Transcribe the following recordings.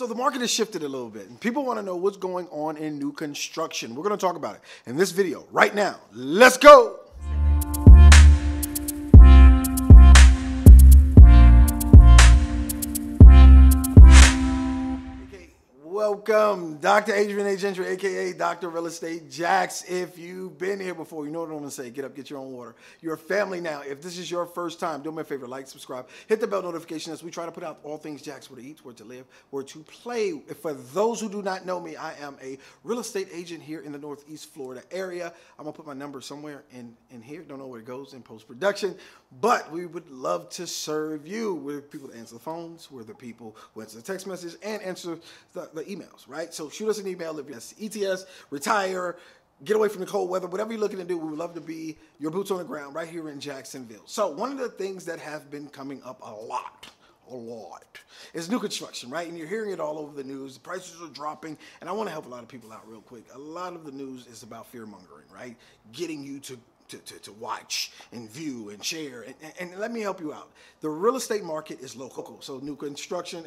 So the market has shifted a little bit, and people want to know what's going on in new construction. We're going to talk about it in this video right now. Let's go. Welcome, Dr. Adrian Gentry, aka Dr. Real Estate Jax. If you've been here before, you know what I'm going to say. Get up, get your own water. You're a family now. If this is your first time, do me a favor, like, subscribe, hit the bell notification as we try to put out all things Jax, where to eat, where to live, where to play. For those who do not know me, I am a real estate agent here in the Northeast Florida area. I'm going to put my number somewhere in here. Don't know where it goes in post-production, but we would love to serve you. We're the people that answer the phones. We're the people who answer the text message and answer the emails, right? So shoot us an email if it's ETS, retire, get away from the cold weather, whatever you're looking to do. We would love to be your boots on the ground right here in Jacksonville. So one of the things that have been coming up a lot is new construction, right? And you're hearing it all over the news. The prices are dropping, and I want to help a lot of people out real quick. A lot of the news is about fear mongering, right? Getting you to watch and view and share. And let me help you out. The real estate market is local. So new construction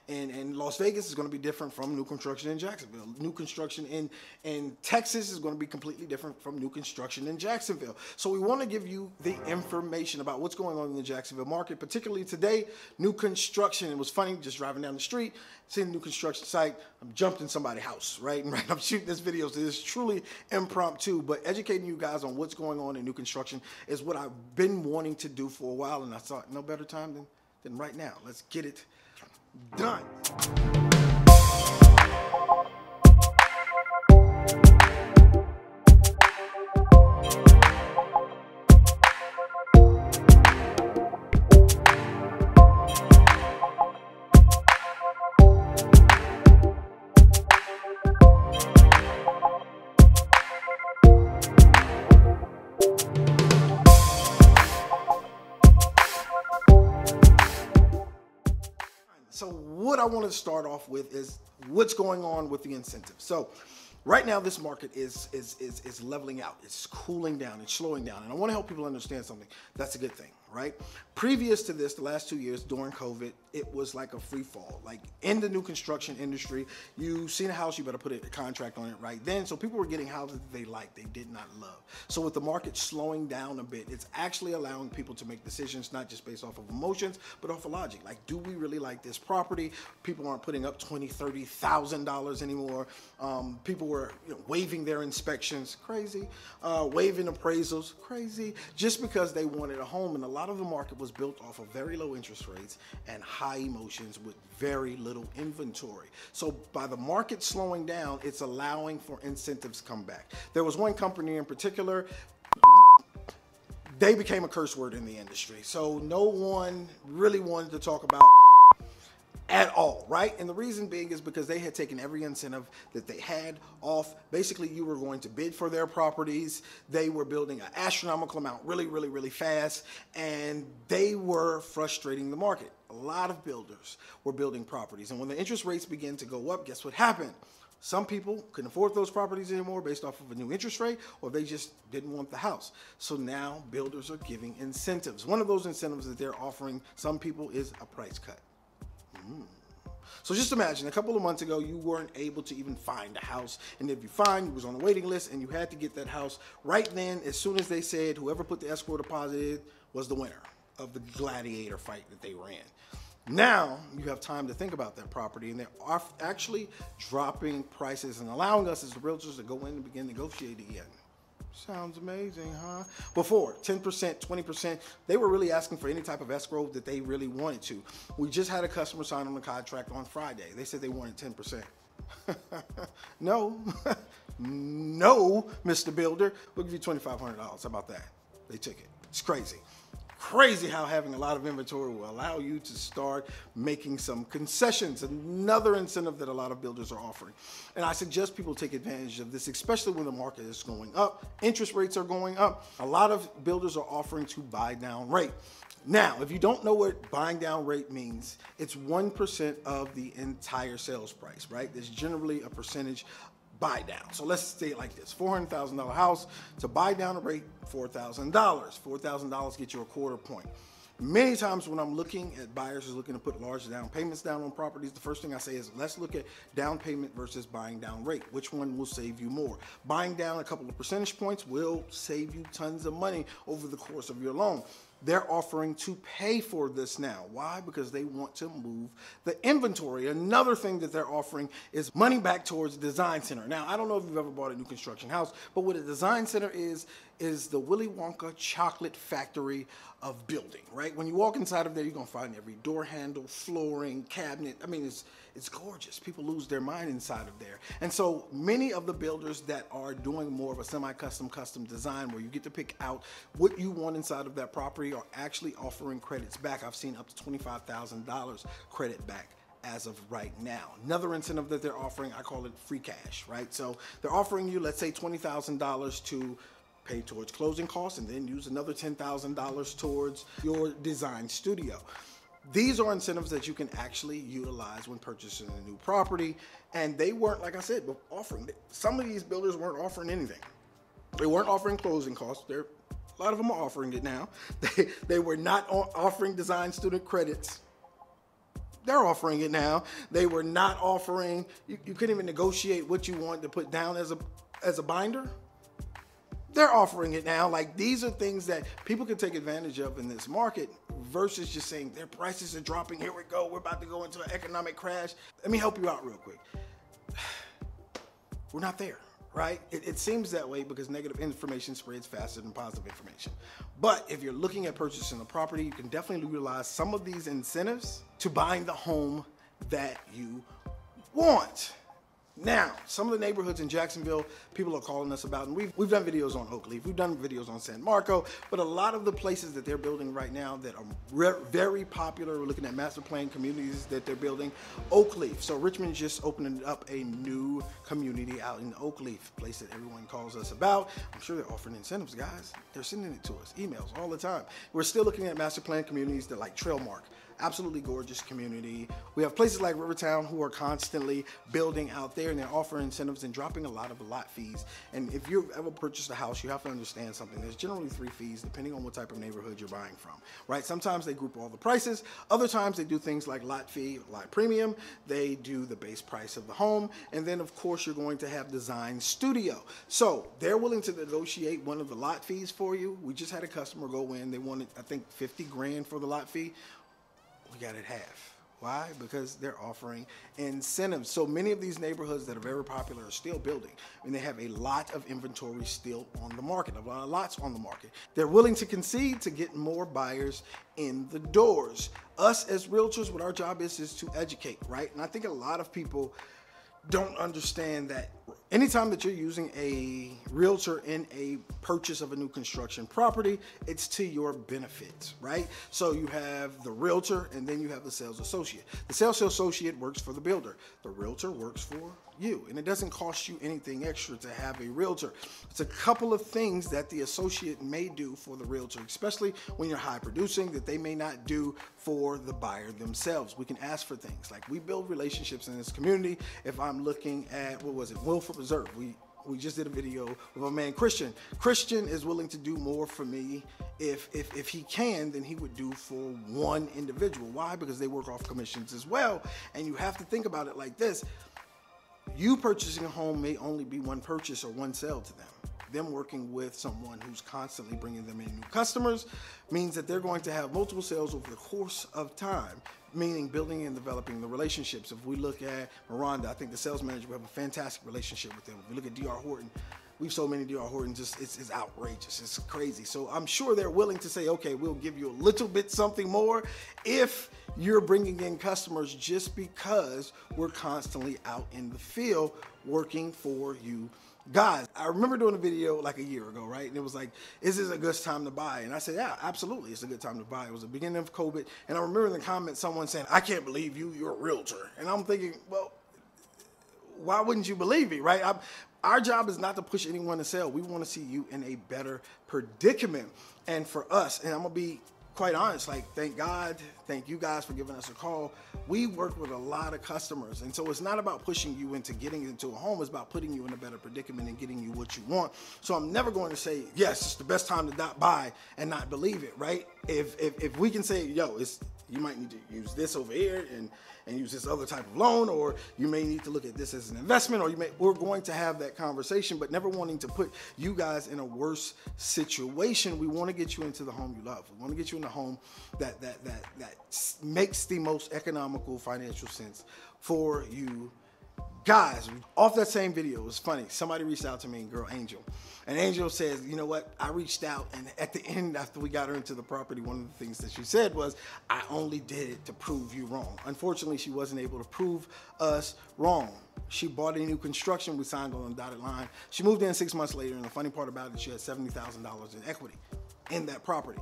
in Las Vegas is going to be different from new construction in Jacksonville. New construction in Texas is going to be completely different from new construction in Jacksonville. So we want to give you the information about what's going on in the Jacksonville market, particularly today, new construction. It was funny just driving down the street, seeing a new construction site. I'm jumped in somebody's house, right? And I'm shooting this video, so it's truly impromptu, but educating you guys on what's going on in new construction is what I've been wanting to do for a while, and I thought no better time than right now. Let's get it done. So what I want to start off with is what's going on with the incentives. So right now, this market is leveling out. It's cooling down. It's slowing down. And I want to help people understand something. That's a good thing, right? Previous to this, the last 2 years during COVID, it was like a free fall. Like in the new construction industry, you seen a house, you better put a contract on it right then. So people were getting houses that they liked, they did not love. So with the market slowing down a bit, it's actually allowing people to make decisions, not just based off of emotions, but off of logic. Like, do we really like this property? People aren't putting up $20,000, $30,000 anymore. People were waiving their inspections, crazy. Waiving appraisals, crazy. Just because they wanted a home. And a lot of the market was built off of very low interest rates and high emotions with very little inventory. So by the market slowing down, it's allowing for incentives to come back. There was one company in particular, they became a curse word in the industry. So no one really wanted to talk about at all, right? And the reason being is because they had taken every incentive that they had off. Basically, you were going to bid for their properties. They were building an astronomical amount really fast, and they were frustrating the market. A lot of builders were building properties, and when the interest rates began to go up, guess what happened? Some people couldn't afford those properties anymore based off of a new interest rate, or they just didn't want the house. So now builders are giving incentives. One of those incentives that they're offering some people is a price cut. So just imagine a couple of months ago, you weren't able to even find a house. And if you find, you was on the waiting list and you had to get that house right then. As soon as they said whoever put the escrow deposit in was the winner of the gladiator fight that they ran. Now you have time to think about that property, and they're actually dropping prices and allowing us as the realtors to go in and begin negotiating again. Sounds amazing, huh? Before, 10%, 20%, they were really asking for any type of escrow that they really wanted to. We just had a customer sign on the contract on Friday. They said they wanted 10%. No, no, Mr. Builder, we'll give you $2,500. How about that? They took it. It's crazy. Crazy how having a lot of inventory will allow you to start making some concessions. Another incentive that a lot of builders are offering. And I suggest people take advantage of this, especially when the market is going up. Interest rates are going up. A lot of builders are offering to buy down rate. Now, if you don't know what buying down rate means, it's 1% of the entire sales price, right? There's generally a percentage buy down. So let's say it like this: $400,000 house, to buy down a rate, $4,000. $4,000 gets you a quarter point. Many times when I'm looking at buyers who's looking to put large down payments down on properties, the first thing I say is let's look at down payment versus buying down rate. Which one will save you more? Buying down a couple of percentage points will save you tons of money over the course of your loan. They're offering to pay for this now. Why? Because they want to move the inventory. Another thing that they're offering is money back towards design center. Now, I don't know if you've ever bought a new construction house, but what a design center is the Willy Wonka chocolate factory of building, right? When you walk inside of there, you're gonna find every door handle, flooring, cabinet. I mean, it's gorgeous. People lose their mind inside of there. And so many of the builders that are doing more of a semi-custom, custom design where you get to pick out what you want inside of that property are actually offering credits back. I've seen up to $25,000 credit back as of right now. Another incentive that they're offering, I call it free cash, right? So they're offering you, let's say $20,000 to pay towards closing costs and then use another $10,000 towards your design studio. These are incentives that you can actually utilize when purchasing a new property. And they weren't, like I said, offering. Some of these builders weren't offering anything. They weren't offering closing costs. A lot of them are offering it now. They were not offering design student credits. They're offering it now. They were not offering, you couldn't even negotiate what you wanted to put down as a binder. They're offering it now. Like, these are things that people can take advantage of in this market versus just saying their prices are dropping. Here we go. We're about to go into an economic crash. Let me help you out real quick. We're not there, right? It seems that way because negative information spreads faster than positive information. But if you're looking at purchasing a property, you can definitely utilize some of these incentives to buying the home that you want. Now, some of the neighborhoods in Jacksonville, people are calling us about, and we've done videos on Oakleaf, we've done videos on San Marco, but a lot of the places that they're building right now that are very popular, we're looking at master plan communities that they're building, Oakleaf. So Richmond just opened up a new community out in Oakleaf, a place that everyone calls us about. I'm sure they're offering incentives, guys. They're sending it to us, emails all the time. We're still looking at master plan communities that like Trailmark. Absolutely gorgeous community. We have places like Rivertown who are constantly building out there, and they're offering incentives and dropping a lot of lot fees. And if you've ever purchased a house, you have to understand something. There's generally 3 fees depending on what type of neighborhood you're buying from, right? Sometimes they group all the prices. Other times they do things like lot fee, lot premium. They do the base price of the home. And then of course you're going to have design studio. So they're willing to negotiate one of the lot fees for you. We just had a customer go in. They wanted, I think, 50 grand for the lot fee. We got it half. Why? Because they're offering incentives. So many of these neighborhoods that are very popular are still building. I mean, they have a lot of inventory still on the market, a lot of lots on the market. They're willing to concede to get more buyers in the doors. Us as realtors, what our job is to educate, right? And I think a lot of people don't understand that anytime that you're using a realtor in a purchase of a new construction property, it's to your benefit, right? So you have the realtor and then you have the sales associate. The sales associate works for the builder. The realtor works for you, and it doesn't cost you anything extra to have a realtor. It's a couple of things that the associate may do for the realtor, especially when you're high producing, that they may not do for the buyer themselves. We can ask for things like, we build relationships in this community. If I'm looking at, what was it, Wilford Reserve, we just did a video with my man Christian. Christian is willing to do more for me if he can than he would do for one individual. Why? Because they work off commissions as well. And you have to think about it like this. You purchasing a home may only be one purchase or one sale to them. Them working with someone who's constantly bringing them in new customers means that they're going to have multiple sales over the course of time, meaning building and developing the relationships. If we look at Miranda, I think the sales manager, we have a fantastic relationship with them. If we look at D.R. Horton, we've sold many D.R. Hortons, it's outrageous, it's crazy. So I'm sure they're willing to say, okay, we'll give you a little bit something more if you're bringing in customers, just because we're constantly out in the field working for you guys. I remember doing a video like a year ago, right? And it was like, is this a good time to buy? And I said, yeah, absolutely, it's a good time to buy. It was the beginning of COVID. And I remember in the comments someone saying, I can't believe you're a realtor. And I'm thinking, well, why wouldn't you believe me, right? Our job is not to push anyone to sell. We want to see you in a better predicament. And for us, and I'm going to be quite honest, like, thank God, thank you guys for giving us a call. We work with a lot of customers, and so it's not about pushing you into getting into a home. It's about putting you in a better predicament and getting you what you want. So I'm never going to say, yes, it's the best time to not buy and not believe it, right? If we can say, yo, you might need to use this over here and use this other type of loan, or you may need to look at this as an investment, or we're going to have that conversation, but never wanting to put you guys in a worse situation. We want to get you into the home you love. We want to get you in the home that makes the most economical financial sense for you guys. Off that same video, it was funny. Somebody reached out to me, girl Angel. And Angel says, you know what? I reached out, and at the end, after we got her into the property, one of the things that she said was, I only did it to prove you wrong. Unfortunately, she wasn't able to prove us wrong. She bought a new construction. We signed on the dotted line. She moved in 6 months later, and the funny part about it, she had $70,000 in equity in that property.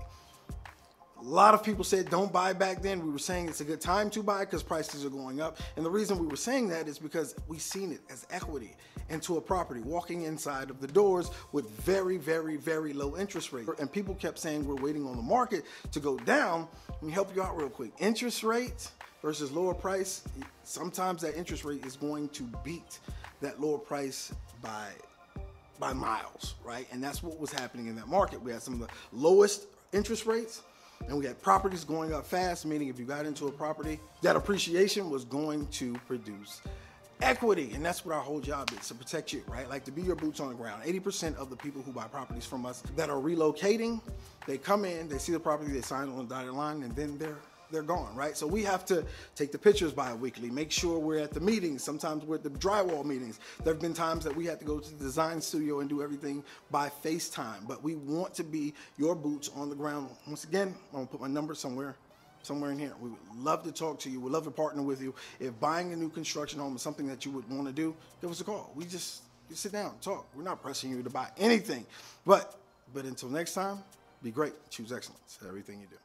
A lot of people said don't buy back then. We were saying it's a good time to buy because prices are going up. And the reason we were saying that is because we've seen it as equity into a property, walking inside of the doors with very, very, very low interest rate. And people kept saying we're waiting on the market to go down. Let me help you out real quick. Interest rate versus lower price, sometimes that interest rate is going to beat that lower price by miles, right? And that's what was happening in that market. We had some of the lowest interest rates, and we had properties going up fast, meaning if you got into a property, that appreciation was going to produce equity. And that's what our whole job is, to protect you, right? Like, to be your boots on the ground. 80% of the people who buy properties from us that are relocating, they come in, they see the property, they sign on the dotted line, and then they're gone, right? So we have to take the pictures bi-weekly, make sure we're at the meetings. Sometimes we're at the drywall meetings. There have been times that we had to go to the design studio and do everything by FaceTime, but we want to be your boots on the ground. Once again, I'm gonna put my number somewhere in here. We would love to talk to you. We'd love to partner with you. If buying a new construction home is something that you would want to do, give us a call. You sit down, talk. We're not pressing you to buy anything, but until next time, be great. Choose excellence in everything you do.